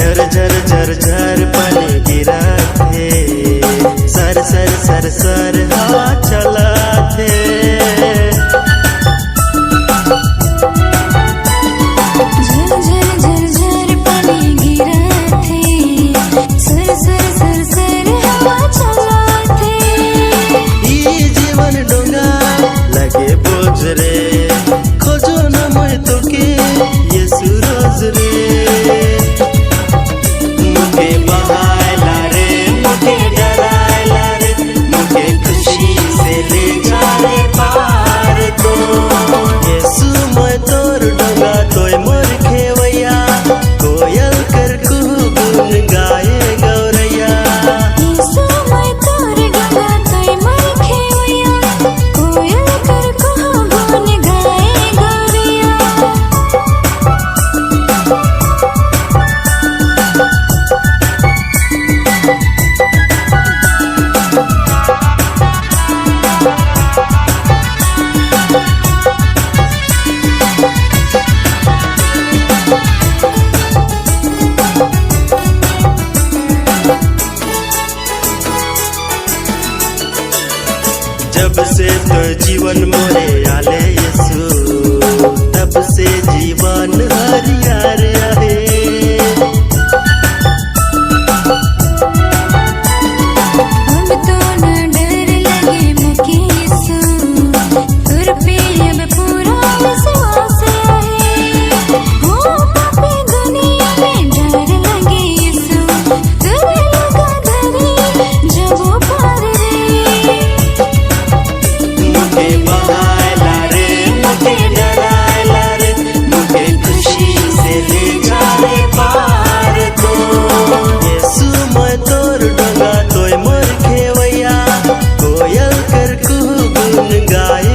झर झर झर झर पानी गिरा थे, सर सर सर सर हवा चला थे। रे खोजो न मैं तोके यीशु रोज रे, मुझे बहायला रे मुझे डरायला रे, मुझे खुशी से ले जा रे पार तो। यीशु मैं तोर डोंगा तोय मोर खेवैया, कोयल कर कुहू गुन गाए गौरैया। यीशु मैं तोर डोंगा तोय मोर खेवैया, कोयल कर कुहू गुन गाए गौरैया। जब से तो जीवन मोरे आले यीशु, तब से जीवन हरियर आहे। अब तो न डर लगे मुझे यीशु, तुर पे अब पूरा विश्वास है। हो पापी दुनिया में डर लगे यीशु, तुर लगा धरी जब वो पार रे। मुझे बहायला रे मुझे डरायला रे, मुझे खुशी से ले जा रे पार तो। यीशु मैं तोर डोंगा तोय मोर खेवैया, कोयल कर कुहू गुन गाए